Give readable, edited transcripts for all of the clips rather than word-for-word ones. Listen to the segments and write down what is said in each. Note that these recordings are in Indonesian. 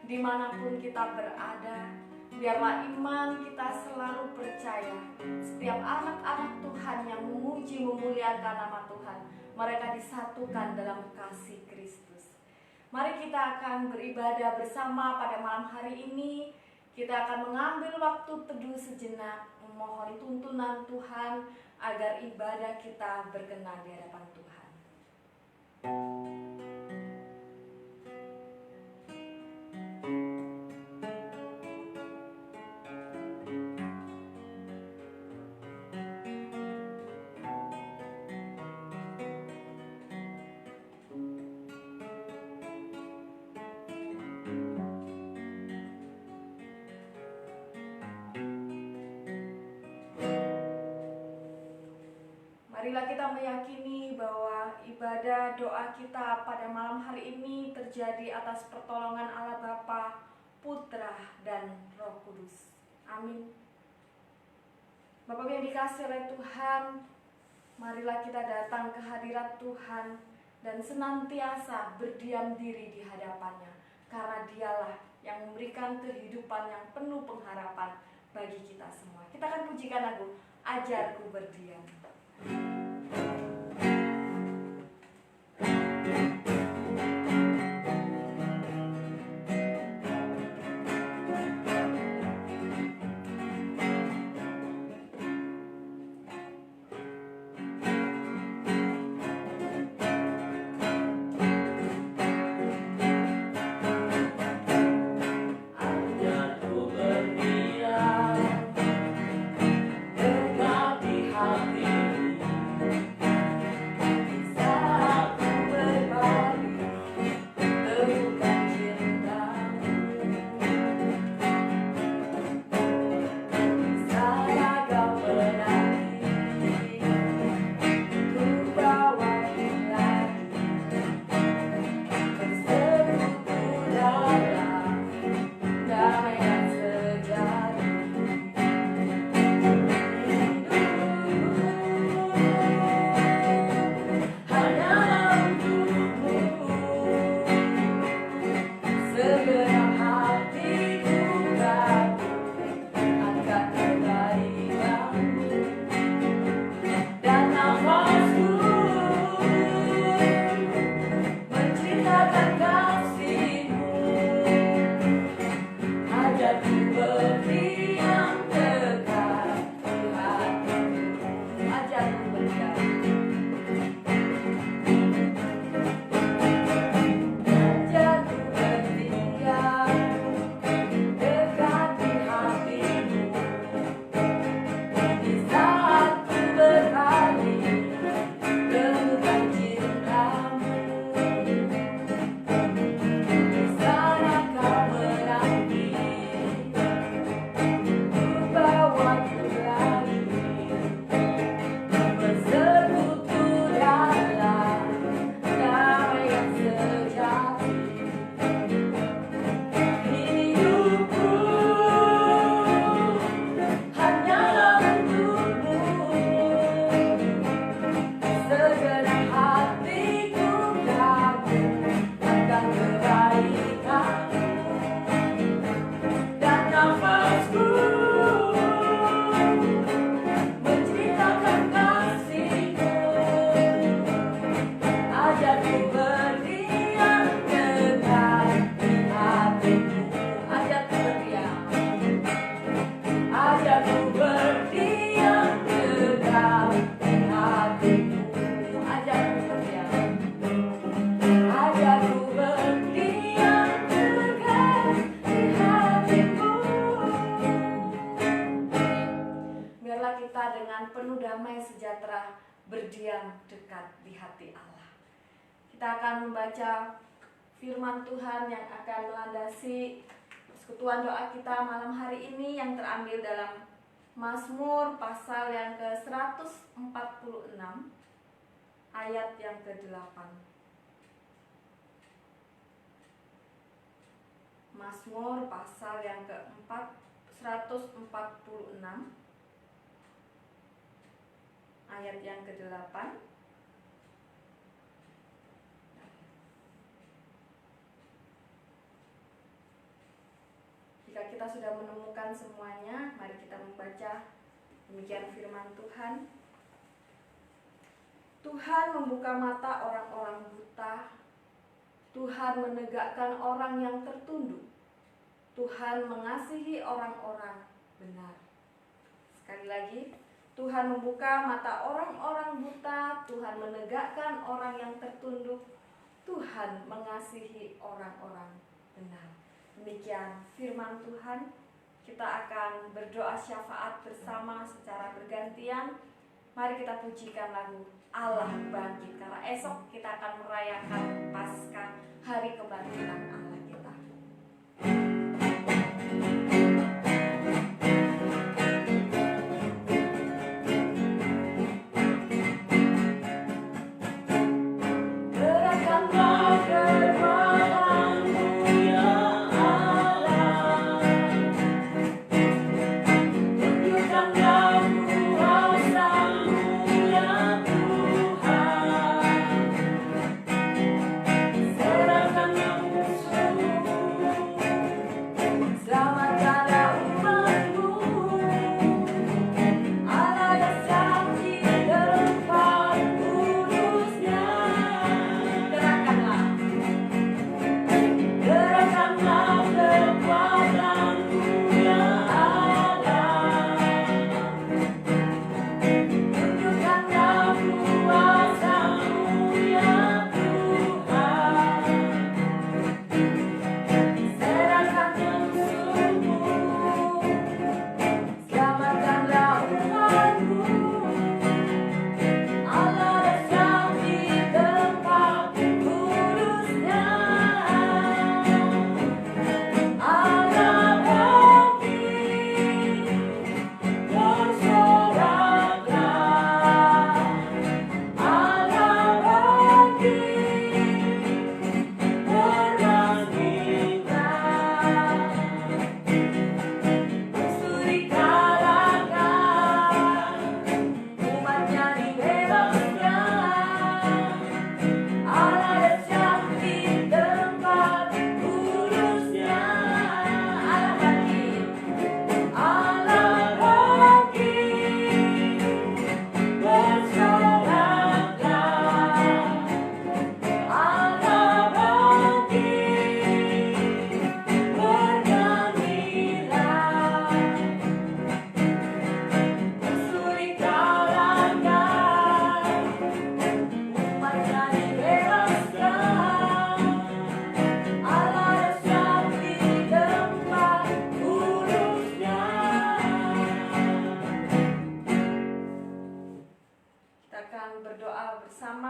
dimanapun kita berada. Biarlah iman kita selalu percaya. Setiap anak-anak Tuhan yang memuji memuliakan nama Tuhan, mereka disatukan dalam kasih Kristus. Mari kita akan beribadah bersama pada malam hari ini. Kita akan mengambil waktu teduh sejenak, memohon tuntunan Tuhan agar ibadah kita berkenan di hadapan Tuhan. Marilah kita meyakini bahwa ibadah doa kita pada malam hari ini terjadi atas pertolongan Allah Bapa, Putra, dan Roh Kudus. Amin. Bapak yang dikasihi oleh Tuhan, marilah kita datang ke hadirat Tuhan dan senantiasa berdiam diri di hadapannya, karena Dialah yang memberikan kehidupan yang penuh pengharapan bagi kita semua. Kita akan pujikan lagu Ajarku Berdiam. Berdiam dekat di hati Allah. Kita akan membaca firman Tuhan yang akan melandasi persekutuan doa kita malam hari ini, yang terambil dalam Mazmur pasal yang ke-146 ayat yang ke-8. Mazmur pasal yang ke-146 ayat yang ke-8. kita sudah menemukan semuanya, mari kita membaca demikian firman Tuhan. Tuhan membuka mata orang-orang buta, Tuhan menegakkan orang yang tertunduk, Tuhan mengasihi orang-orang benar. Sekali lagi, Tuhan membuka mata orang-orang buta, Tuhan menegakkan orang yang tertunduk, Tuhan mengasihi orang-orang benar. Demikian firman Tuhan. Kita akan berdoa syafaat bersama secara bergantian. Mari kita pujikan lagu Allah Bangkit, karena esok kita akan merayakan Paskah, hari kebangkitan Allah kita.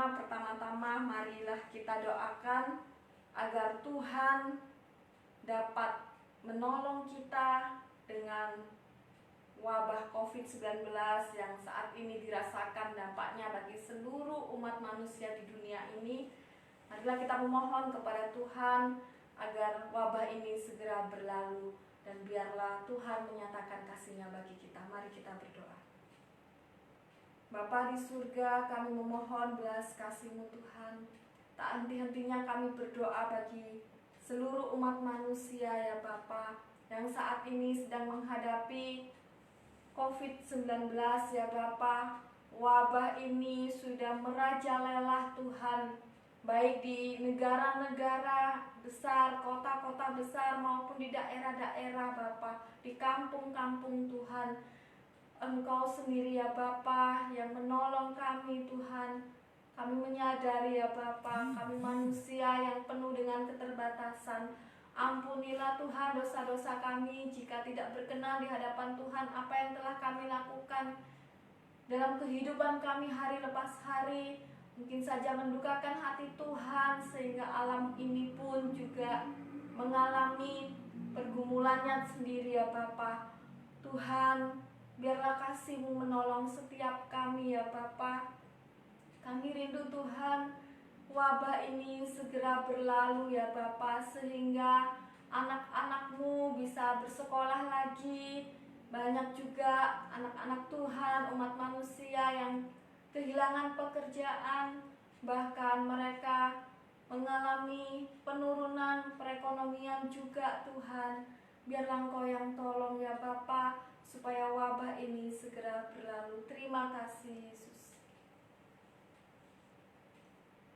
Pertama-tama marilah kita doakan agar Tuhan dapat menolong kita dengan wabah COVID-19 yang saat ini dirasakan dampaknya bagi seluruh umat manusia di dunia ini. Marilah kita memohon kepada Tuhan agar wabah ini segera berlalu dan biarlah Tuhan menyatakan kasih-Nya bagi kita. Mari kita berdoa. Bapa di surga, kami memohon belas kasih-Mu Tuhan. Tak henti-hentinya kami berdoa bagi seluruh umat manusia ya Bapa, yang saat ini sedang menghadapi COVID-19 ya Bapa. Wabah ini sudah merajalela Tuhan, baik di negara-negara besar, kota-kota besar maupun di daerah-daerah Bapa, di kampung-kampung Tuhan. Engkau sendiri ya Bapa yang menolong kami Tuhan. Kami menyadari ya Bapa, kami manusia yang penuh dengan keterbatasan. Ampunilah Tuhan dosa-dosa kami jika tidak berkenan di hadapan Tuhan apa yang telah kami lakukan dalam kehidupan kami hari lepas hari. Mungkin saja mendukakan hati Tuhan sehingga alam ini pun juga mengalami pergumulannya sendiri ya Bapa. Tuhan, biarlah kasih-Mu menolong setiap kami ya Bapa. Kami rindu Tuhan wabah ini segera berlalu ya Bapa, sehingga anak-anak-Mu bisa bersekolah lagi. Banyak juga anak-anak Tuhan, umat manusia yang kehilangan pekerjaan, bahkan mereka mengalami penurunan perekonomian juga Tuhan. Biarlah Engkau yang tolong ya Bapa, supaya wabah ini segera berlalu. Terima kasih Yesus.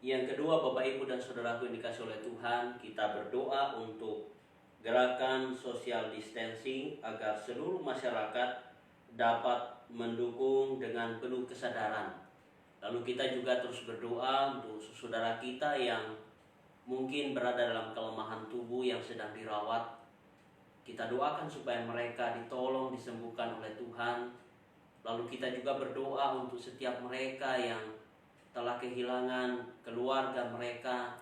Yang kedua, Bapak Ibu dan Saudaraku yang dikasihi oleh Tuhan, kita berdoa untuk gerakan social distancing agar seluruh masyarakat dapat mendukung dengan penuh kesadaran. Lalu kita juga terus berdoa untuk saudara kita yang mungkin berada dalam kelemahan tubuh yang sedang dirawat. Kita doakan supaya mereka ditolong, disembuhkan oleh Tuhan. Lalu kita juga berdoa untuk setiap mereka yang telah kehilangan keluarga mereka.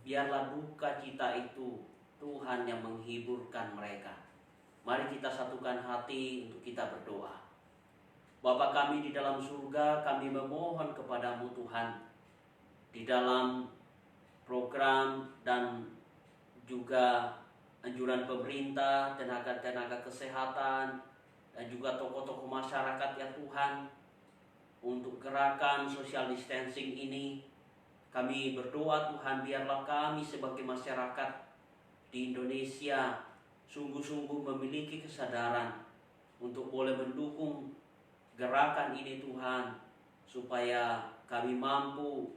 Biarlah duka cita itu Tuhan yang menghiburkan mereka. Mari kita satukan hati untuk kita berdoa. Bapa kami di dalam surga, kami memohon kepadamu Tuhan, di dalam program dan juga anjuran pemerintah, tenaga-tenaga kesehatan, dan juga tokoh-tokoh masyarakat ya Tuhan, untuk gerakan social distancing ini, kami berdoa Tuhan, biarlah kami sebagai masyarakat di Indonesia sungguh-sungguh memiliki kesadaran untuk boleh mendukung gerakan ini Tuhan, supaya kami mampu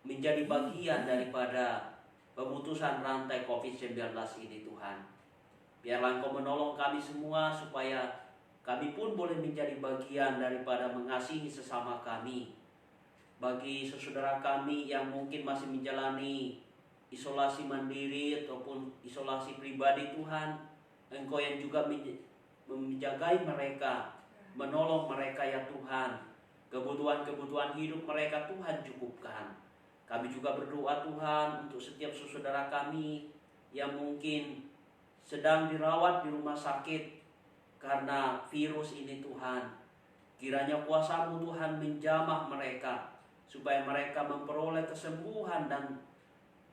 menjadi bagian daripada pemutusan rantai COVID-19 ini Tuhan. Biarlah Engkau menolong kami semua supaya kami pun boleh menjadi bagian daripada mengasihi sesama kami. Bagi saudara kami yang mungkin masih menjalani isolasi mandiri ataupun isolasi pribadi Tuhan, Engkau yang juga menjagai mereka, menolong mereka ya Tuhan. Kebutuhan-kebutuhan hidup mereka Tuhan cukupkan. Kami juga berdoa Tuhan untuk setiap saudara kami yang mungkin sedang dirawat di rumah sakit karena virus ini Tuhan. Kiranya kuasa-Mu Tuhan menjamah mereka, supaya mereka memperoleh kesembuhan dan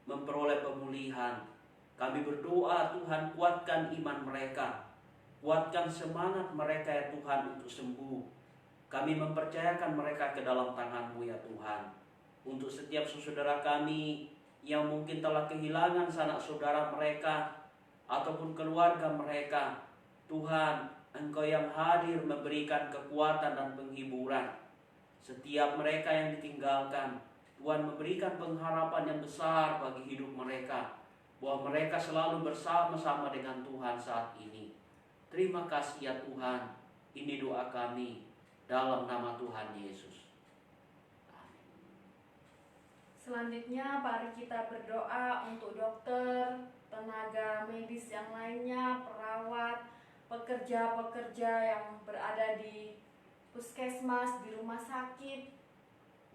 memperoleh pemulihan. Kami berdoa Tuhan, kuatkan iman mereka, kuatkan semangat mereka ya Tuhan untuk sembuh. Kami mempercayakan mereka ke dalam tangan-Mu ya Tuhan. Untuk setiap saudara kami yang mungkin telah kehilangan sanak saudara mereka ataupun keluarga mereka, Tuhan, Engkau yang hadir memberikan kekuatan dan penghiburan. Setiap mereka yang ditinggalkan, Tuhan memberikan pengharapan yang besar bagi hidup mereka, bahwa mereka selalu bersama-sama dengan Tuhan saat ini. Terima kasih ya Tuhan. Ini doa kami dalam nama Tuhan Yesus. Selanjutnya mari kita berdoa untuk dokter, tenaga medis yang lainnya, perawat, pekerja-pekerja yang berada di puskesmas, di rumah sakit.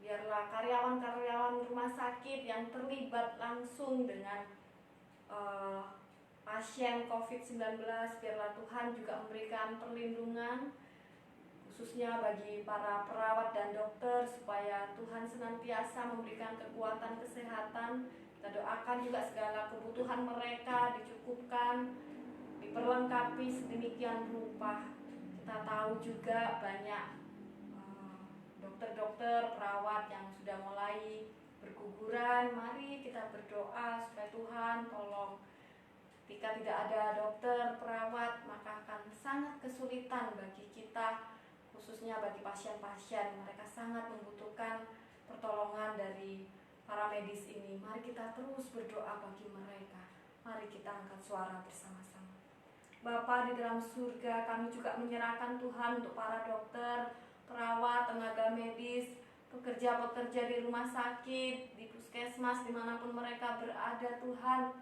Biarlah karyawan-karyawan rumah sakit yang terlibat langsung dengan pasien COVID-19, biarlah Tuhan juga memberikan perlindungan, khususnya bagi para perawat dan dokter, supaya Tuhan senantiasa memberikan kekuatan kesehatan. Kita doakan juga segala kebutuhan mereka dicukupkan, diperlengkapi sedemikian rupa. Kita tahu juga banyak dokter-dokter, perawat yang sudah mulai berguguran. Mari kita berdoa supaya Tuhan tolong. Jika tidak ada dokter, perawat, maka akan sangat kesulitan bagi kita, khususnya bagi pasien-pasien. Mereka sangat membutuhkan pertolongan dari para medis ini. Mari kita terus berdoa bagi mereka. Mari kita angkat suara bersama-sama. Bapa di dalam surga, kami juga menyerahkan Tuhan untuk para dokter, perawat, tenaga medis, pekerja-pekerja di rumah sakit, di puskesmas, dimanapun mereka berada Tuhan.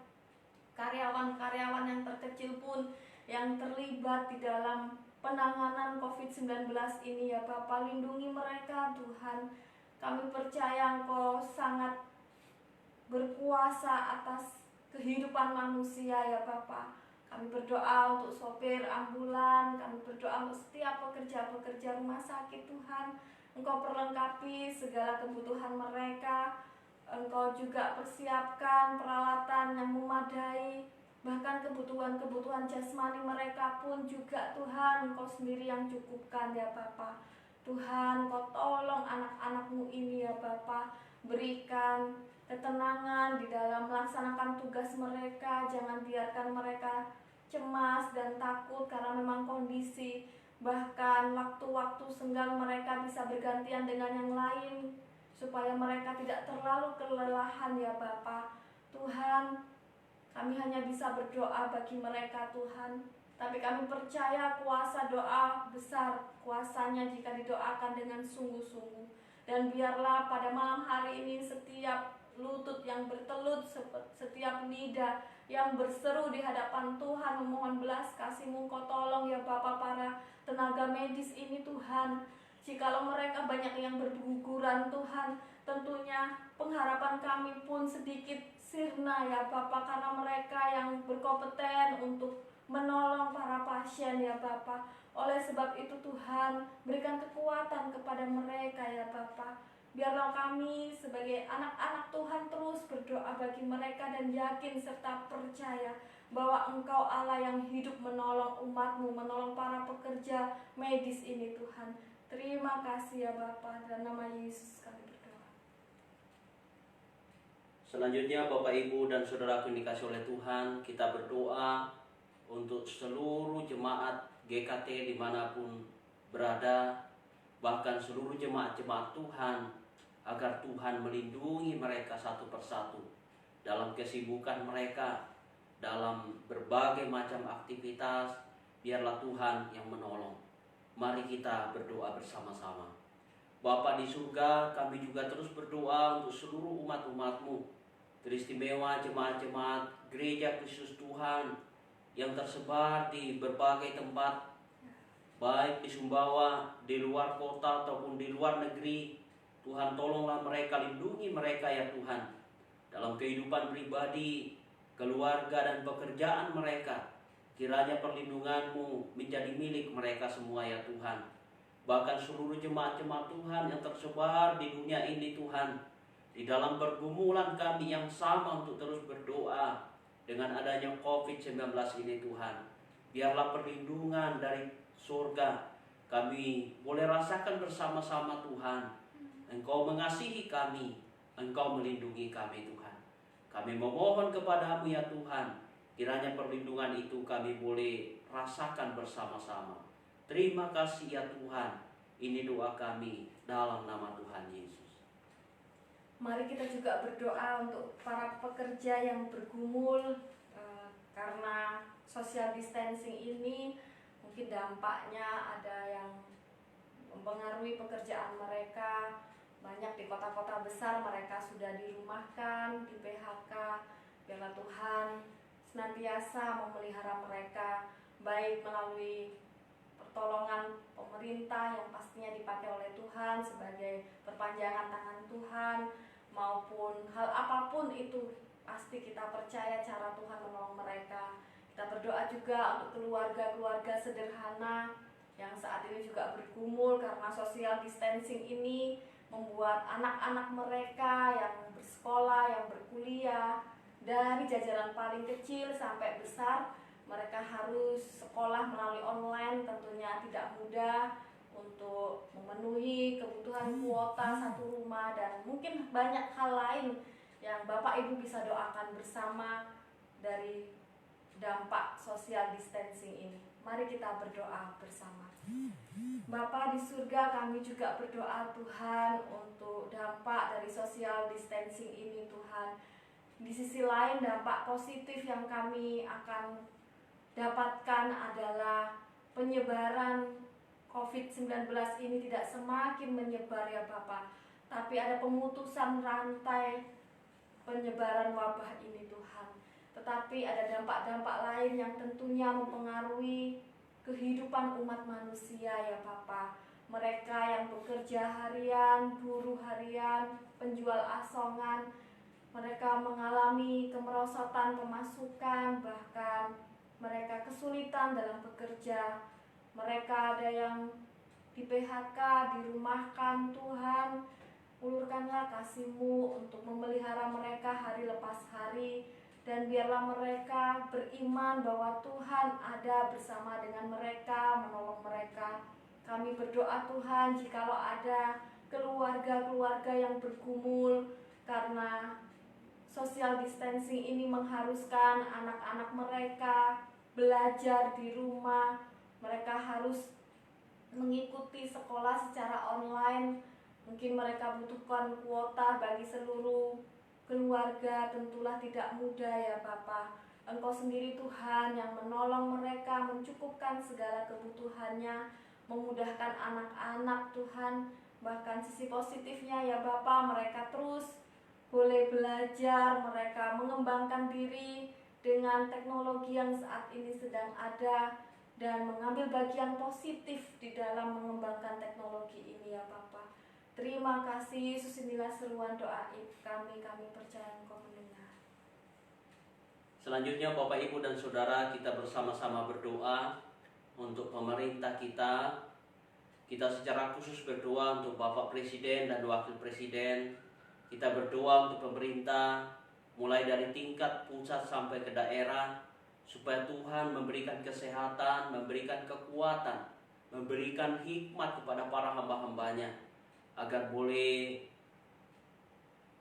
Karyawan-karyawan yang terkecil pun yang terlibat di dalam penanganan COVID-19 ini ya Bapa, lindungi mereka Tuhan. Kami percaya Engkau sangat berkuasa atas kehidupan manusia ya Bapa. Kami berdoa untuk sopir ambulan, kami berdoa untuk setiap pekerja-pekerja rumah sakit Tuhan. Engkau perlengkapi segala kebutuhan mereka. Engkau juga persiapkan peralatan yang memadai, bahkan kebutuhan-kebutuhan jasmani mereka pun juga Tuhan Engkau sendiri yang cukupkan ya Bapa. Tuhan, Engkau tolong anak-anak-Mu ini ya Bapa, berikan ketenangan di dalam melaksanakan tugas mereka. Jangan biarkan mereka cemas dan takut karena memang kondisi, bahkan waktu-waktu senggang mereka bisa bergantian dengan yang lain, supaya mereka tidak terlalu kelelahan ya Bapa. Tuhan, kami hanya bisa berdoa bagi mereka Tuhan, tapi kami percaya kuasa doa besar, kuasanya jika didoakan dengan sungguh-sungguh. Dan biarlah pada malam hari ini setiap lutut yang bertelut, setiap lidah yang berseru di hadapan Tuhan memohon belas kasih-Mu, Engkau tolong ya Bapa para tenaga medis ini Tuhan. Jikalau mereka banyak yang berguguran Tuhan, tentunya pengharapan kami pun sedikit sirna ya Bapa, karena mereka yang berkompeten untuk menolong para pasien ya Bapa. Oleh sebab itu Tuhan, berikan kekuatan kepada mereka ya Bapa. Biarlah kami sebagai anak-anak Tuhan terus berdoa bagi mereka dan yakin serta percaya bahwa Engkau Allah yang hidup menolong umat-Mu, menolong para pekerja medis ini Tuhan. Terima kasih ya Bapa, dalam nama Yesus kami berdoa. Selanjutnya Bapak Ibu dan Saudaraku yang dikasih oleh Tuhan, kita berdoa untuk seluruh jemaat GKT dimanapun berada, bahkan seluruh jemaat-jemaat Tuhan, agar Tuhan melindungi mereka satu persatu dalam kesibukan mereka, dalam berbagai macam aktivitas. Biarlah Tuhan yang menolong. Mari kita berdoa bersama-sama. Bapa di surga, kami juga terus berdoa untuk seluruh umat-umat-Mu, teristimewa jemaat-jemaat gereja Kristus Tuhan yang tersebar di berbagai tempat, baik di Sumbawa, di luar kota ataupun di luar negeri. Tuhan tolonglah mereka, lindungi mereka ya Tuhan, dalam kehidupan pribadi, keluarga dan pekerjaan mereka. Kiranya perlindungan-Mu menjadi milik mereka semua ya Tuhan. Bahkan seluruh jemaat-jemaat Tuhan yang tersebar di dunia ini Tuhan, di dalam pergumulan kami yang sama untuk terus berdoa dengan adanya COVID-19 ini Tuhan. Biarlah perlindungan dari surga kami boleh rasakan bersama-sama Tuhan. Engkau mengasihi kami, Engkau melindungi kami Tuhan. Kami memohon kepadamu ya Tuhan, kiranya perlindungan itu kami boleh rasakan bersama-sama. Terima kasih ya Tuhan. Ini doa kami dalam nama Tuhan Yesus. Mari kita juga berdoa untuk para pekerja yang bergumul karena social distancing ini. Mungkin dampaknya ada yang mempengaruhi pekerjaan mereka. Banyak di kota-kota besar mereka sudah dirumahkan, di PHK. Biarlah Tuhan senantiasa memelihara mereka, baik melalui pertolongan pemerintah yang pastinya dipakai oleh Tuhan sebagai perpanjangan tangan Tuhan, maupun hal apapun itu, pasti kita percaya cara Tuhan menolong mereka. Kita berdoa juga untuk keluarga-keluarga sederhana yang saat ini juga bergumul karena social distancing ini, membuat anak-anak mereka yang bersekolah, yang berkuliah, dari jajaran paling kecil sampai besar, mereka harus sekolah melalui online. Tentunya tidak mudah untuk memenuhi kebutuhan kuota satu rumah, dan mungkin banyak hal lain yang Bapak Ibu bisa doakan bersama dari dampak social distancing ini. Mari kita berdoa bersama. Bapa di surga, kami juga berdoa Tuhan untuk dampak dari social distancing ini Tuhan. Di sisi lain, dampak positif yang kami akan dapatkan adalah penyebaran COVID-19 ini tidak semakin menyebar ya Bapak, tapi ada pemutusan rantai penyebaran wabah ini Tuhan. Tetapi ada dampak-dampak lain yang tentunya mempengaruhi kehidupan umat manusia ya Bapa. Mereka yang bekerja harian, buruh harian, penjual asongan, mereka mengalami kemerosotan pemasukan, bahkan mereka kesulitan dalam bekerja. Mereka ada yang di PHK, dirumahkan. Tuhan, ulurkanlah kasih-Mu untuk memelihara mereka hari lepas hari. Dan biarlah mereka beriman bahwa Tuhan ada bersama dengan mereka, menolong mereka. Kami berdoa Tuhan, jikalau ada keluarga-keluarga yang bergumul karena social distancing ini mengharuskan anak-anak mereka belajar di rumah, mereka harus mengikuti sekolah secara online. Mungkin mereka butuhkan kuota bagi seluruh keluarga, tentulah tidak mudah ya Bapa. Engkau sendiri Tuhan yang menolong mereka, mencukupkan segala kebutuhannya, memudahkan anak-anak Tuhan. Bahkan sisi positifnya ya Bapa, mereka terus boleh belajar, mereka mengembangkan diri dengan teknologi yang saat ini sedang ada, dan mengambil bagian positif di dalam mengembangkan teknologi ini ya Bapa. Terima kasih Yesus, inilah seruan doa kami percaya Engkau mendengar. Selanjutnya Bapak Ibu dan Saudara, kita bersama-sama berdoa untuk pemerintah kita. Kita secara khusus berdoa untuk Bapak Presiden dan Wakil Presiden. Kita berdoa untuk pemerintah mulai dari tingkat pusat sampai ke daerah, supaya Tuhan memberikan kesehatan, memberikan kekuatan, memberikan hikmat kepada para hamba-hambanya, agar boleh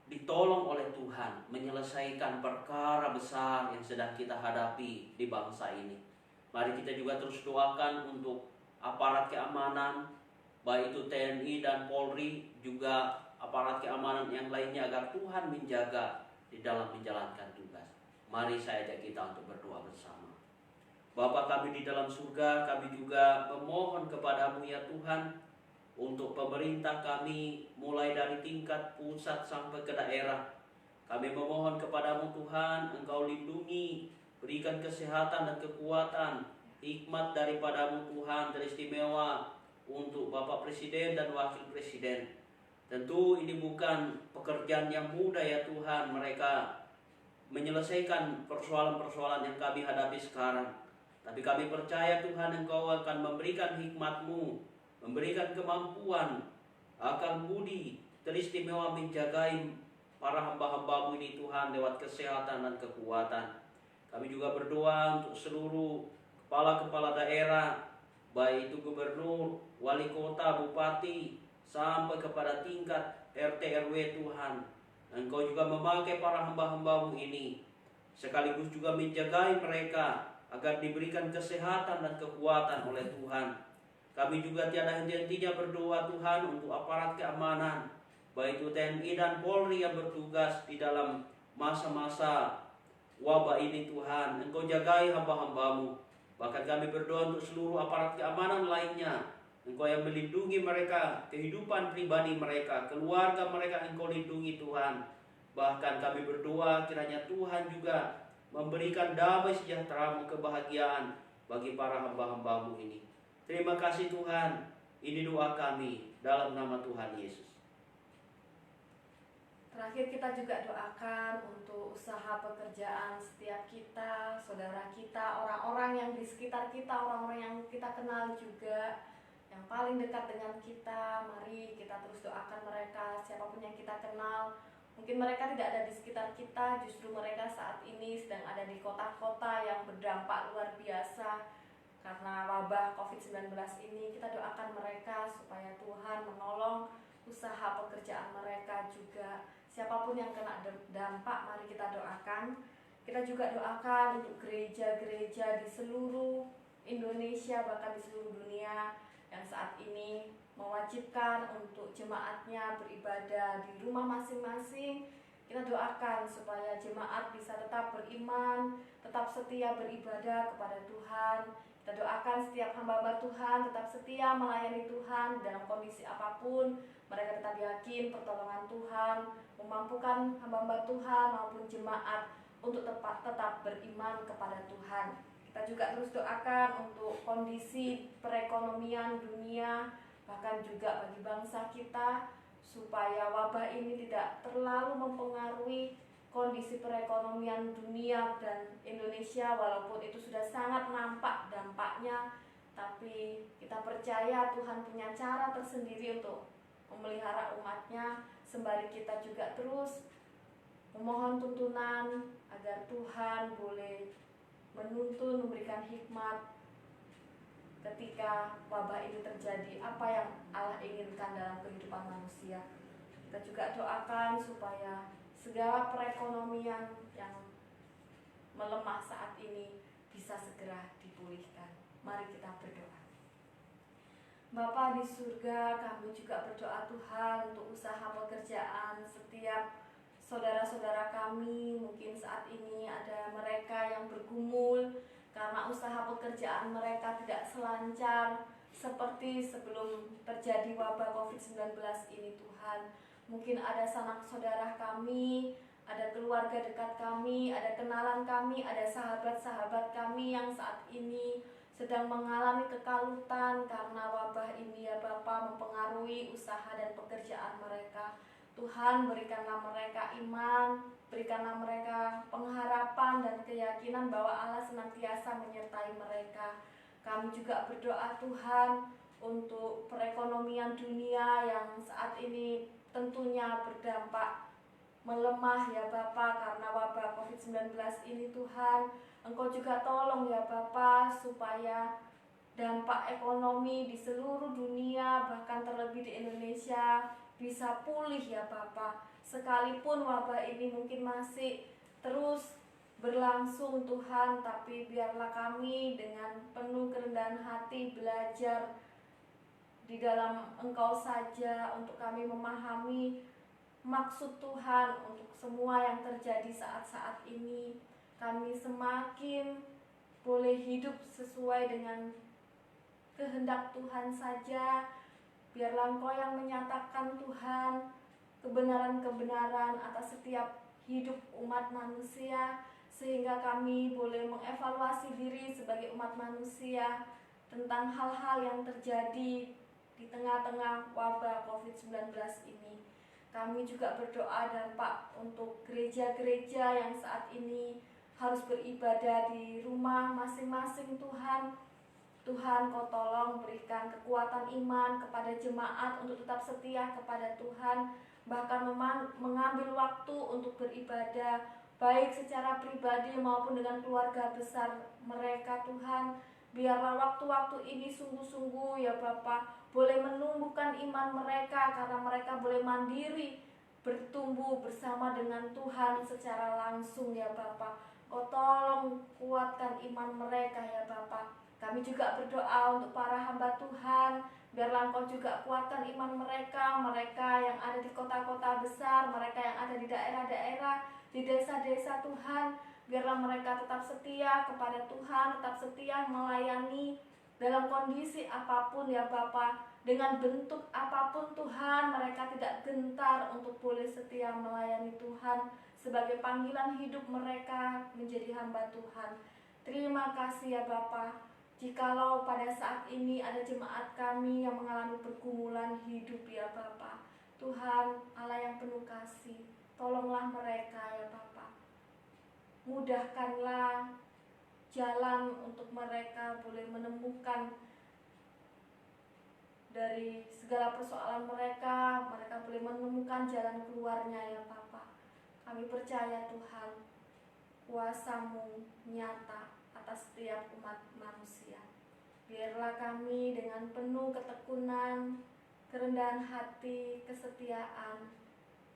ditolong oleh Tuhan menyelesaikan perkara besar yang sedang kita hadapi di bangsa ini. Mari kita juga terus doakan untuk aparat keamanan, baik itu TNI dan Polri, juga aparat keamanan yang lainnya, agar Tuhan menjaga di dalam menjalankan tugas. Mari saya ajak kita untuk berdoa bersama. Bapa kami di dalam surga, kami juga memohon kepadamu ya Tuhan, untuk pemerintah kami mulai dari tingkat pusat sampai ke daerah. Kami memohon kepadamu Tuhan, Engkau lindungi, berikan kesehatan dan kekuatan, hikmat daripadamu Tuhan teristimewa untuk Bapak Presiden dan Wakil Presiden. Tentu ini bukan pekerjaan yang mudah ya Tuhan, mereka menyelesaikan persoalan-persoalan yang kami hadapi sekarang. Tapi kami percaya Tuhan, Engkau akan memberikan hikmat-Mu, memberikan kemampuan, akal budi teristimewa menjagai para hamba-hamba-Mu ini Tuhan, lewat kesehatan dan kekuatan. Kami juga berdoa untuk seluruh kepala-kepala daerah, baik itu gubernur, wali kota, bupati, sampai kepada tingkat RT RW Tuhan. Engkau juga memakai para hamba-hamba-Mu ini, sekaligus juga menjagai mereka agar diberikan kesehatan dan kekuatan oleh Tuhan. Kami juga tiada henti-hentinya berdoa Tuhan untuk aparat keamanan, baik itu TNI dan Polri yang bertugas di dalam masa-masa wabah ini Tuhan. Engkau jagai hamba-hamba-Mu. Bahkan kami berdoa untuk seluruh aparat keamanan lainnya, Engkau yang melindungi mereka, kehidupan pribadi mereka, keluarga mereka, Engkau lindungi Tuhan. Bahkan kami berdoa kiranya Tuhan juga memberikan damai sejahtera-Mu, kebahagiaan bagi para hamba-hamba-Mu ini. Terima kasih Tuhan, ini doa kami dalam nama Tuhan Yesus. Terakhir kita juga doakan untuk usaha pekerjaan setiap kita, saudara kita, orang-orang yang di sekitar kita, orang-orang yang kita kenal juga, yang paling dekat dengan kita. Mari kita terus doakan mereka, siapapun yang kita kenal. Mungkin mereka tidak ada di sekitar kita, justru mereka saat ini sedang ada di kota-kota yang berdampak luar biasa karena wabah COVID-19 ini. Kita doakan mereka supaya Tuhan menolong usaha pekerjaan mereka juga. Siapapun yang kena dampak, mari kita doakan. Kita juga doakan untuk gereja-gereja di seluruh Indonesia, bahkan di seluruh dunia, yang saat ini mewajibkan untuk jemaatnya beribadah di rumah masing-masing. Kita doakan supaya jemaat bisa tetap beriman, tetap setia beribadah kepada Tuhan. Kita doakan setiap hamba-hamba Tuhan tetap setia melayani Tuhan dalam kondisi apapun. Mereka tetap yakin pertolongan Tuhan memampukan hamba-hamba Tuhan maupun jemaat untuk tetap beriman kepada Tuhan. Kita juga terus doakan untuk kondisi perekonomian dunia, bahkan juga bagi bangsa kita, supaya wabah ini tidak terlalu mempengaruhi kondisi perekonomian dunia dan Indonesia. Walaupun itu sudah sangat nampak dampaknya, tapi kita percaya Tuhan punya cara tersendiri untuk memelihara umatnya. Sembari kita juga terus memohon tuntunan agar Tuhan boleh menuntun, memberikan hikmat ketika wabah ini terjadi, apa yang Allah inginkan dalam kehidupan manusia. Kita juga doakan supaya segala perekonomian yang melemah saat ini bisa segera dipulihkan. Mari kita berdoa. Bapa di surga, kami juga berdoa Tuhan untuk usaha pekerjaan setiap saudara-saudara kami. Mungkin saat ini ada mereka yang bergumul karena usaha pekerjaan mereka tidak selancar seperti sebelum terjadi wabah COVID-19 ini Tuhan. Mungkin ada sanak saudara kami, ada keluarga dekat kami, ada kenalan kami, ada sahabat-sahabat kami yang saat ini sedang mengalami kekalutan karena wabah ini ya Bapa mempengaruhi usaha dan pekerjaan mereka. Tuhan, berikanlah mereka iman, berikanlah mereka pengharapan dan keyakinan bahwa Allah senantiasa menyertai mereka. Kami juga berdoa Tuhan untuk perekonomian dunia yang saat ini tentunya berdampak melemah ya Bapa karena wabah COVID-19 ini Tuhan. Engkau juga tolong ya Bapa supaya dampak ekonomi di seluruh dunia bahkan terlebih di Indonesia bisa pulih ya Bapa. Sekalipun wabah ini mungkin masih terus berlangsung Tuhan, tapi biarlah kami dengan penuh kerendahan hati belajar di dalam Engkau saja untuk kami memahami maksud Tuhan untuk semua yang terjadi saat-saat ini. Kami semakin boleh hidup sesuai dengan kehendak Tuhan saja. Biarlah Engkau yang menyatakan Tuhan kebenaran-kebenaran atas setiap hidup umat manusia, sehingga kami boleh mengevaluasi diri sebagai umat manusia tentang hal-hal yang terjadi di tengah-tengah wabah COVID-19 ini. Kami juga berdoa dan Pak untuk gereja-gereja yang saat ini harus beribadah di rumah masing-masing Tuhan. Tuhan, Kau tolong berikan kekuatan iman kepada jemaat untuk tetap setia kepada Tuhan, bahkan mengambil waktu untuk beribadah, baik secara pribadi maupun dengan keluarga besar mereka Tuhan. Biarlah waktu-waktu ini sungguh-sungguh ya Bapa boleh menumbuhkan iman mereka, karena mereka boleh mandiri bertumbuh bersama dengan Tuhan secara langsung ya Bapa. Kau tolong kuatkan iman mereka ya Bapa. Kami juga berdoa untuk para hamba Tuhan, biarlah Engkau juga kuatkan iman mereka, mereka yang ada di kota-kota besar, mereka yang ada di daerah-daerah, di desa-desa Tuhan. Biarlah mereka tetap setia kepada Tuhan, tetap setia melayani dalam kondisi apapun ya Bapa. Dengan bentuk apapun Tuhan, mereka tidak gentar untuk boleh setia melayani Tuhan sebagai panggilan hidup mereka menjadi hamba Tuhan. Terima kasih ya Bapa. Jikalau pada saat ini ada jemaat kami yang mengalami pergumulan hidup ya Bapa, Tuhan Allah yang penuh kasih, tolonglah mereka ya Bapa. Mudahkanlah jalan untuk mereka boleh menemukan dari segala persoalan mereka, mereka boleh menemukan jalan keluarnya ya Bapa. Kami percaya Tuhan, kuasa-Mu nyata atas setiap umat manusia. Biarlah kami dengan penuh ketekunan, kerendahan hati, kesetiaan,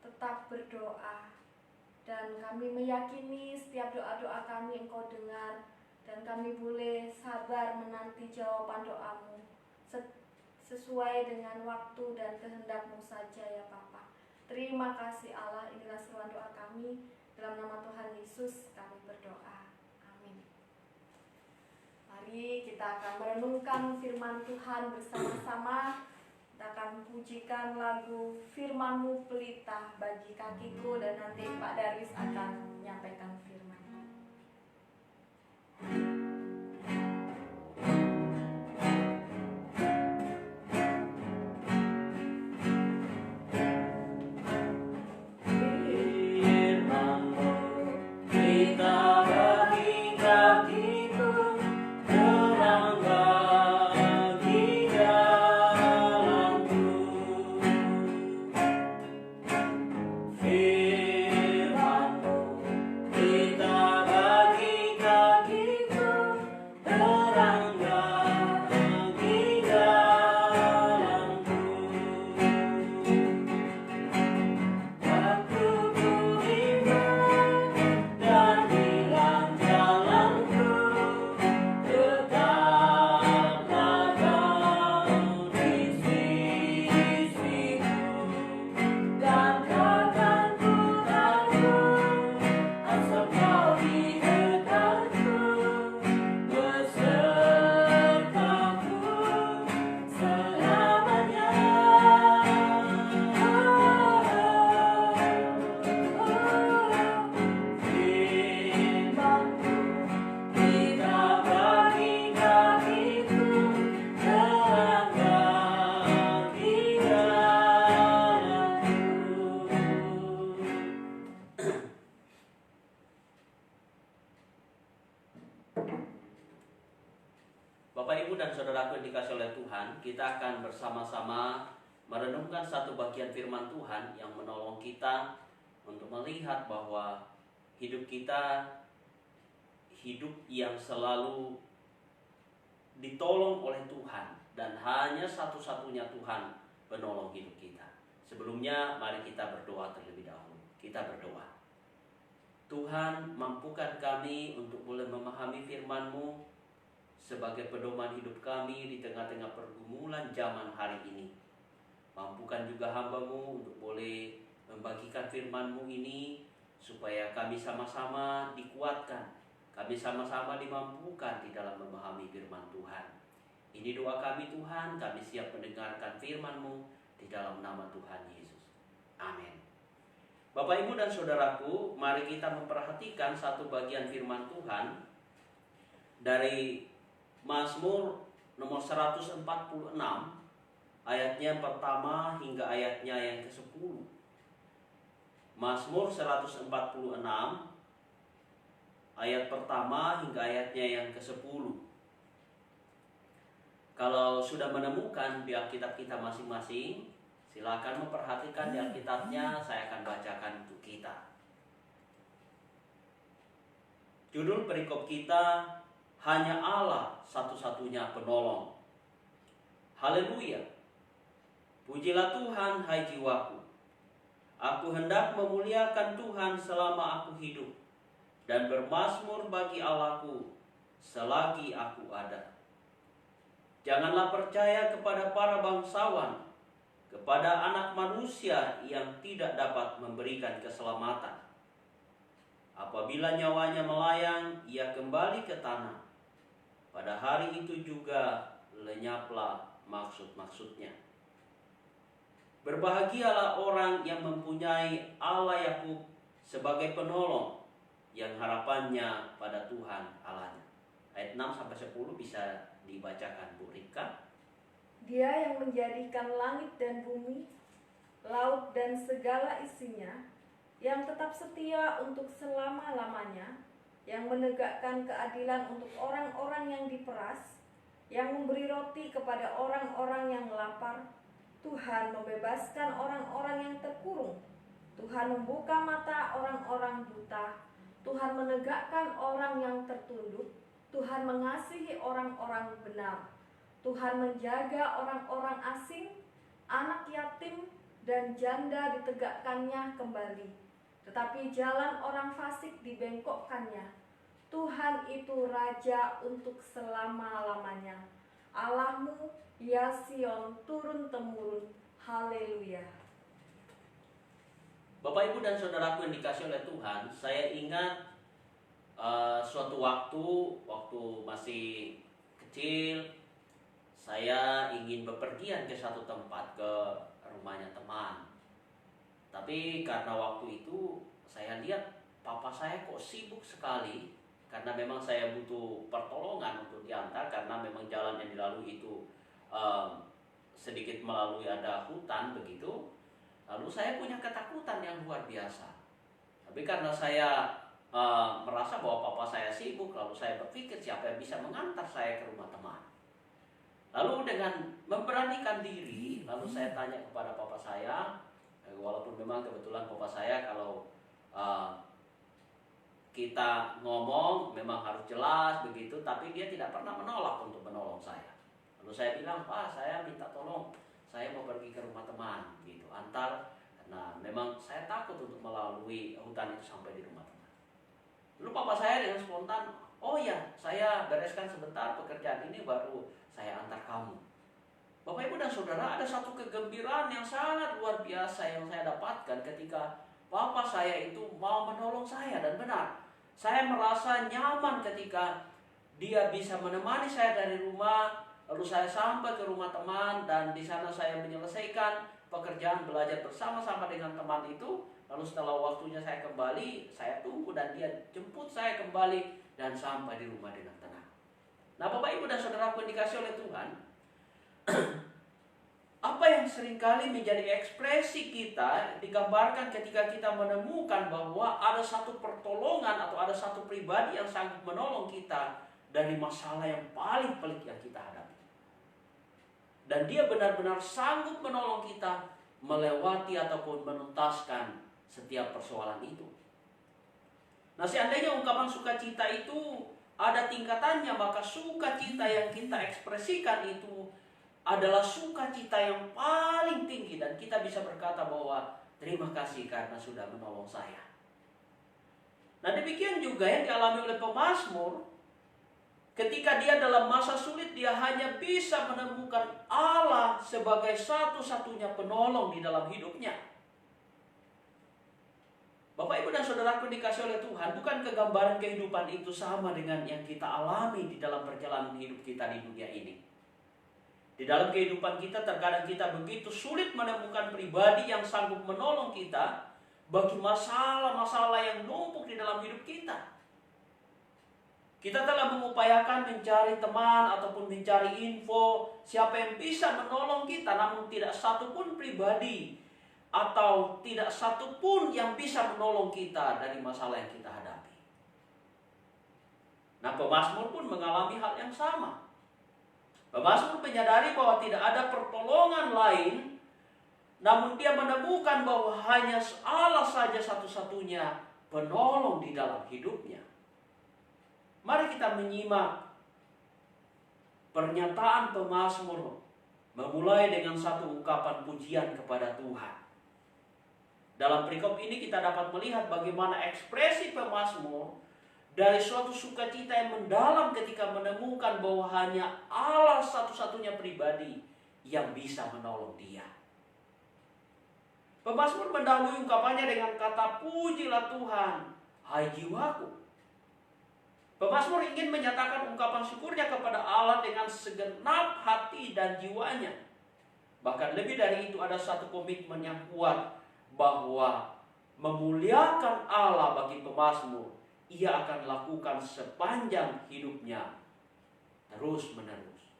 tetap berdoa. Dan kami meyakini setiap doa-doa kami Engkau dengar, dan kami boleh sabar menanti jawaban doa-Mu sesuai dengan waktu dan kehendak-Mu saja ya Bapa. Terima kasih Allah, inilah seruan doa kami. Dalam nama Tuhan Yesus kami berdoa. Amin. Mari kita akan merenungkan firman Tuhan bersama-sama. Kita akan pujikan lagu Firman-Mu pelita bagi kakiku, dan nanti Pak Darwis akan menyampaikan firman. Firman-Mu Bapak, Ibu, dan Saudaraku yang dikasihi oleh Tuhan, kita akan bersama-sama merenungkan satu bagian firman Tuhan yang menolong kita untuk melihat bahwa hidup kita hidup yang selalu ditolong oleh Tuhan, dan hanya satu-satunya Tuhan penolong hidup kita. Sebelumnya, mari kita berdoa terlebih dahulu. Kita berdoa. Tuhan, mampukan kami untuk boleh memahami firman-Mu sebagai pedoman hidup kami di tengah-tengah pergumulan zaman hari ini. Mampukan juga hamba-Mu untuk boleh membagikan firman-Mu ini supaya kami sama-sama dikuatkan, kami sama-sama dimampukan di dalam memahami firman Tuhan. Ini doa kami Tuhan, kami siap mendengarkan firman-Mu di dalam nama Tuhan Yesus. Amin. Bapak, Ibu, dan Saudaraku, mari kita memperhatikan satu bagian firman Tuhan dari Mazmur nomor 146, ayatnya pertama hingga ayatnya yang ke-10. Mazmur 146, ayat pertama hingga ayatnya yang ke-10. Kalau sudah menemukan di Alkitab kita masing-masing, silakan memperhatikan di Alkitabnya, saya akan bacakan untuk kita. Judul perikop kita, hanya Allah satu-satunya penolong. Haleluya. Pujilah Tuhan, hai jiwaku. Aku hendak memuliakan Tuhan selama aku hidup, dan bermazmur bagi Allahku selagi aku ada. Janganlah percaya kepada para bangsawan, kepada anak manusia yang tidak dapat memberikan keselamatan. Apabila nyawanya melayang, ia kembali ke tanah. Pada hari itu juga lenyaplah maksud-maksudnya. Berbahagialah orang yang mempunyai Allah Yakub sebagai penolong, yang harapannya pada Tuhan Allahnya. Ayat 6-10 bisa dibacakan Bu Rika. Dia yang menjadikan langit dan bumi, laut dan segala isinya, yang tetap setia untuk selama-lamanya, yang menegakkan keadilan untuk orang-orang yang diperas, yang memberi roti kepada orang-orang yang lapar. Tuhan membebaskan orang-orang yang terkurung. Tuhan membuka mata orang-orang buta. Tuhan menegakkan orang yang tertunduk. Tuhan mengasihi orang-orang benar. Tuhan menjaga orang-orang asing, anak yatim dan janda ditegakkannya kembali. Tetapi jalan orang fasik dibengkokkannya. Tuhan itu Raja untuk selama-lamanya. Allahmu, ya Sion, turun-temurun. Haleluya. Bapak, Ibu, dan Saudaraku yang dikasihi oleh Tuhan, saya ingat suatu waktu masih kecil, saya ingin bepergian ke satu tempat, ke rumahnya teman. Tapi karena waktu itu saya lihat papa saya kok sibuk sekali, karena memang saya butuh pertolongan untuk diantar, karena memang jalan yang dilalui itu sedikit melalui ada hutan begitu. Lalu saya punya ketakutan yang luar biasa. Tapi karena saya merasa bahwa papa saya sibuk, lalu saya berpikir siapa yang bisa mengantar saya ke rumah teman. Lalu dengan memberanikan diri, lalu saya tanya kepada papa saya, walaupun memang kebetulan papa saya kalau kita ngomong memang harus jelas begitu, tapi dia tidak pernah menolak untuk menolong saya. Lalu saya bilang, Pak, saya minta tolong, saya mau pergi ke rumah teman gitu, antar, karena memang saya takut untuk melalui hutan itu sampai di rumah teman. Lalu papa saya dengan spontan, oh ya, saya bereskan sebentar pekerjaan ini baru saya antar kamu. Bapak, Ibu, dan Saudara, ada satu kegembiraan yang sangat luar biasa yang saya dapatkan ketika papa saya itu mau menolong saya. Dan benar, saya merasa nyaman ketika dia bisa menemani saya dari rumah, lalu saya sampai ke rumah teman, dan di sana saya menyelesaikan pekerjaan belajar bersama-sama dengan teman itu. Lalu setelah waktunya saya kembali, saya tunggu dan dia jemput saya kembali dan sampai di rumah dengan tenang. Nah, Bapak, Ibu, dan Saudaraku yang dikasihi oleh Tuhan, apa yang seringkali menjadi ekspresi kita digambarkan ketika kita menemukan bahwa ada satu pertolongan atau ada satu pribadi yang sanggup menolong kita dari masalah yang paling pelik yang kita hadapi. Dan dia benar-benar sanggup menolong kita melewati ataupun menuntaskan setiap persoalan itu. Nah, seandainya ungkapan sukacita itu ada tingkatannya, maka sukacita yang kita ekspresikan itu adalah sukacita yang paling tinggi. Dan kita bisa berkata bahwa terima kasih karena sudah menolong saya. Nah, demikian juga yang dialami oleh pemazmur. Ketika dia dalam masa sulit, dia hanya bisa menemukan Allah sebagai satu-satunya penolong di dalam hidupnya. Bapak, Ibu, dan saudaraku dikasih oleh Tuhan, bukan kegambaran kehidupan itu sama dengan yang kita alami di dalam perjalanan hidup kita di dunia ini. Di dalam kehidupan kita, terkadang kita begitu sulit menemukan pribadi yang sanggup menolong kita bagi masalah-masalah yang numpuk di dalam hidup kita. Kita telah mengupayakan mencari teman ataupun mencari info siapa yang bisa menolong kita, namun tidak satupun pribadi atau tidak satupun yang bisa menolong kita dari masalah yang kita hadapi. Nah, pemazmur pun mengalami hal yang sama. Pemazmur menyadari bahwa tidak ada pertolongan lain, namun dia menemukan bahwa hanya Allah saja satu-satunya penolong di dalam hidupnya. Mari kita menyimak pernyataan pemazmur memulai dengan satu ungkapan pujian kepada Tuhan. Dalam perikop ini kita dapat melihat bagaimana ekspresi pemazmur dari suatu sukacita yang mendalam ketika menemukan bahwa hanya Allah satu-satunya pribadi yang bisa menolong dia. Pemazmur mendahului ungkapannya dengan kata, "Pujilah Tuhan, hai jiwaku." Pemazmur ingin menyatakan ungkapan syukurnya kepada Allah dengan segenap hati dan jiwanya. Bahkan lebih dari itu, ada satu komitmen yang kuat bahwa memuliakan Allah bagi pemazmur ia akan lakukan sepanjang hidupnya terus menerus.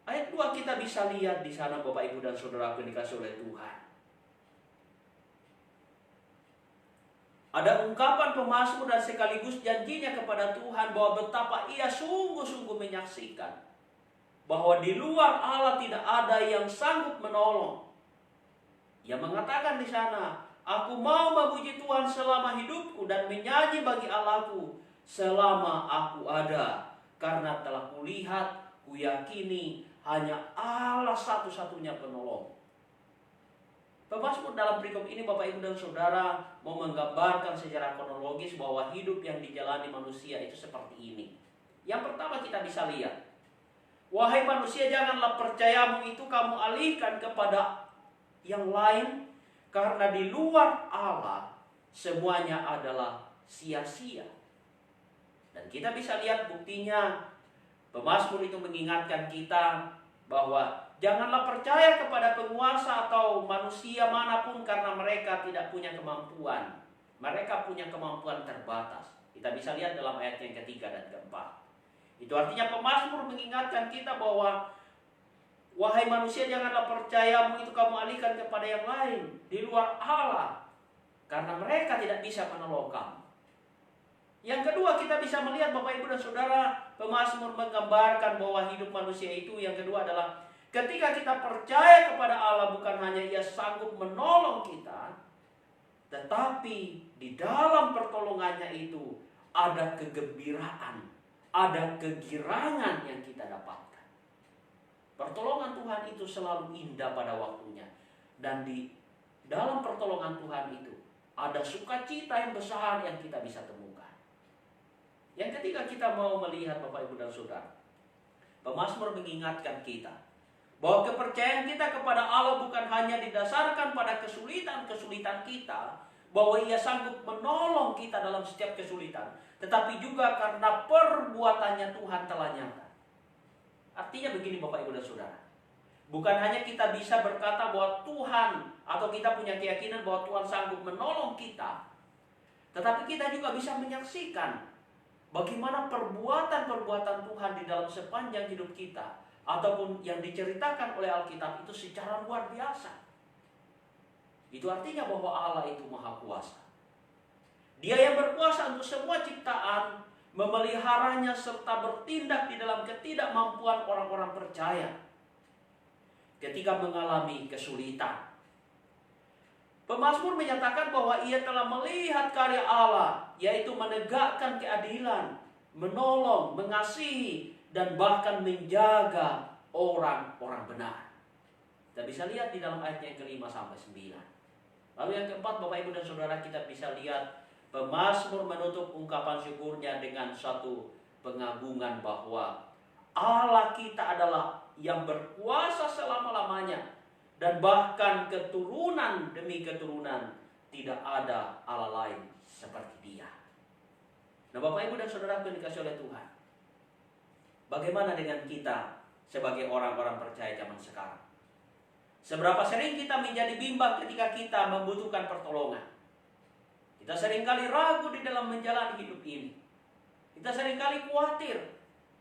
Ayat 2 kita bisa lihat di sana, Bapak, Ibu, dan saudaraku dikasih oleh Tuhan. Ada ungkapan pemazmur dan sekaligus janjinya kepada Tuhan bahwa betapa ia sungguh-sungguh menyaksikan bahwa di luar Allah tidak ada yang sanggup menolong. Ia mengatakan di sana, "Aku mau memuji Tuhan selama hidupku dan menyanyi bagi Allahku selama aku ada, karena telah kulihat, kuyakini hanya Allah satu-satunya penolong." Pemazmur dalam perikop ini, Bapak, Ibu, dan saudara, mau menggambarkan secara kronologis bahwa hidup yang dijalani manusia itu seperti ini. Yang pertama kita bisa lihat, "Wahai manusia, janganlah percayamu itu kamu alihkan kepada yang lain, karena di luar Allah semuanya adalah sia-sia." Dan kita bisa lihat buktinya. Pemazmur itu mengingatkan kita bahwa janganlah percaya kepada penguasa atau manusia manapun, karena mereka tidak punya kemampuan. Mereka punya kemampuan terbatas. Kita bisa lihat dalam ayat yang ketiga dan keempat. Itu artinya pemazmur mengingatkan kita bahwa, "Wahai manusia, janganlah percayamu itu kamu alihkan kepada yang lain di luar Allah, karena mereka tidak bisa menolong kamu." Yang kedua, kita bisa melihat, Bapak, Ibu, dan saudara, pemazmur menggambarkan bahwa hidup manusia itu, yang kedua adalah ketika kita percaya kepada Allah, bukan hanya Ia sanggup menolong kita, tetapi di dalam pertolongannya itu ada kegembiraan, ada kegirangan yang kita dapatkan. Pertolongan Tuhan itu selalu indah pada waktunya. Dan di dalam pertolongan Tuhan itu ada sukacita yang besar yang kita bisa temukan. Yang ketiga, kita mau melihat, Bapak, Ibu, dan saudara, pemazmur mengingatkan kita bahwa kepercayaan kita kepada Allah bukan hanya didasarkan pada kesulitan-kesulitan kita, bahwa Ia sanggup menolong kita dalam setiap kesulitan, tetapi juga karena perbuatannya Tuhan telah nyata. Artinya begini, Bapak, Ibu, dan saudara, bukan hanya kita bisa berkata bahwa Tuhan, atau kita punya keyakinan bahwa Tuhan sanggup menolong kita, tetapi kita juga bisa menyaksikan bagaimana perbuatan-perbuatan Tuhan di dalam sepanjang hidup kita, ataupun yang diceritakan oleh Alkitab itu secara luar biasa. Itu artinya bahwa Allah itu maha kuasa. Dia yang berkuasa untuk semua ciptaan, memeliharanya serta bertindak di dalam ketidakmampuan orang-orang percaya ketika mengalami kesulitan. Pemazmur menyatakan bahwa ia telah melihat karya Allah, yaitu menegakkan keadilan, menolong, mengasihi, dan bahkan menjaga orang-orang benar. Kita bisa lihat di dalam ayat yang ke-5 sampai 9. Lalu yang keempat, Bapak Ibu dan Saudara, kita bisa lihat pemazmur menutup ungkapan syukurnya dengan suatu pengagungan bahwa Allah kita adalah yang berkuasa selama-lamanya, dan bahkan keturunan demi keturunan tidak ada Allah lain seperti Dia. Nah, Bapak Ibu dan Saudara yang dikasihi oleh Tuhan, bagaimana dengan kita sebagai orang-orang percaya zaman sekarang? Seberapa sering kita menjadi bimbang ketika kita membutuhkan pertolongan? Kita seringkali ragu di dalam menjalani hidup ini. Kita seringkali khawatir.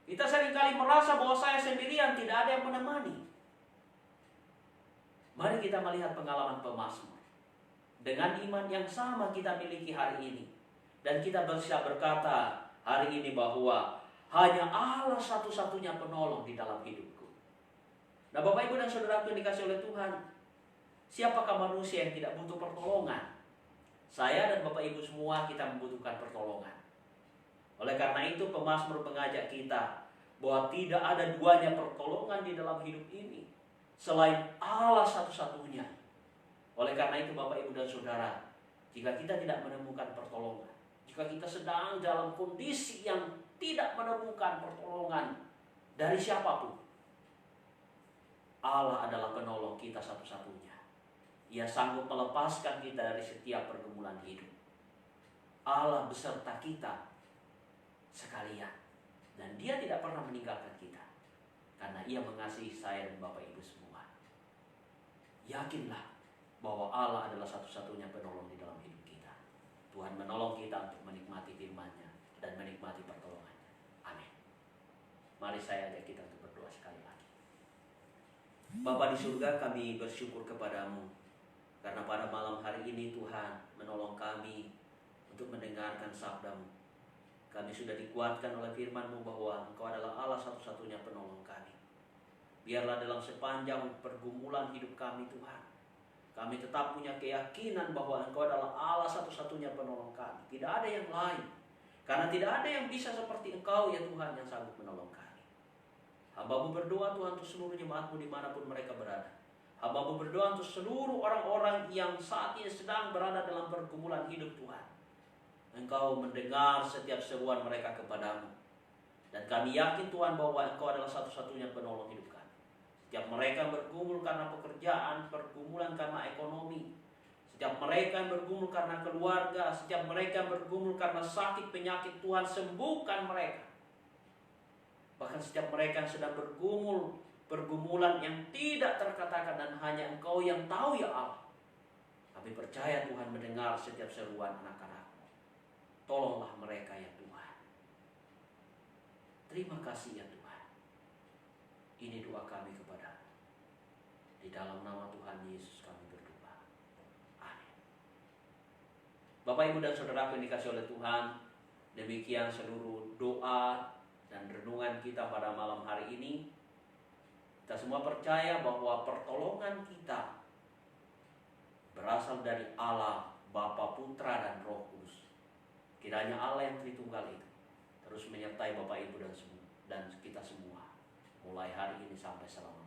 Kita seringkali merasa bahwa saya sendirian, tidak ada yang menemani. Mari kita melihat pengalaman pemazmur. Dengan iman yang sama kita miliki hari ini. Dan kita bisa berkata hari ini bahwa hanya Allah satu-satunya penolong di dalam hidupku. Nah, Bapak Ibu dan Saudara yang dikasihi oleh Tuhan, siapakah manusia yang tidak butuh pertolongan? Saya dan Bapak Ibu semua kita membutuhkan pertolongan. Oleh karena itu pemazmur mengajak kita bahwa tidak ada duanya pertolongan di dalam hidup ini selain Allah satu-satunya. Oleh karena itu Bapak Ibu dan Saudara, jika kita tidak menemukan pertolongan, jika kita sedang dalam kondisi yang tidak menemukan pertolongan dari siapapun, Allah adalah penolong kita satu-satunya. Ia sanggup melepaskan kita dari setiap pergumulan hidup. Allah beserta kita sekalian. Dan Dia tidak pernah meninggalkan kita. Karena Ia mengasihi saya dan Bapak Ibu semua. Yakinlah bahwa Allah adalah satu-satunya penolong di dalam hidup kita. Tuhan menolong kita untuk menikmati firman-Nya dan menikmati pertolongannya. Amin. Mari saya ajak kita untuk berdoa sekali lagi. Bapa di surga, kami bersyukur kepadamu karena pada malam hari ini Tuhan menolong kami untuk mendengarkan sabda-Mu. Kami sudah dikuatkan oleh firman-Mu bahwa Engkau adalah Allah satu-satunya penolong kami. Biarlah dalam sepanjang pergumulan hidup kami Tuhan, kami tetap punya keyakinan bahwa Engkau adalah Allah satu-satunya penolong kami. Tidak ada yang lain. Karena tidak ada yang bisa seperti Engkau ya Tuhan yang sanggup menolong kami. Hamba-Mu berdoa Tuhan untuk seluruh jemaat-Mu dimanapun mereka berada. Hamba-Mu berdoa untuk seluruh orang-orang yang saat ini sedang berada dalam pergumulan hidup Tuhan. Engkau mendengar setiap seruan mereka kepadamu. Dan kami yakin Tuhan bahwa Engkau adalah satu-satunya penolong hidup kami. Setiap mereka bergumul karena pekerjaan, pergumulan karena ekonomi. Setiap mereka bergumul karena keluarga, setiap mereka bergumul karena sakit penyakit, Tuhan sembuhkan mereka. Bahkan setiap mereka yang sedang pergumulan yang tidak terkatakan dan hanya Engkau yang tahu ya Allah. Kami percaya Tuhan mendengar setiap seruan anak-anak-Mu. Tolonglah mereka ya Tuhan. Terima kasih ya Tuhan. Ini doa kami kepada-Mu. Di dalam nama Tuhan Yesus kami berdoa. Amin. Bapak Ibu dan Saudara yang dikasihi oleh Tuhan, demikian seluruh doa dan renungan kita pada malam hari ini. Kita semua percaya bahwa pertolongan kita berasal dari Allah, Bapa, Putra, dan Roh Kudus. Kiranya Allah yang Tritunggal itu terus menyertai Bapak Ibu dan kita semua mulai hari ini sampai selama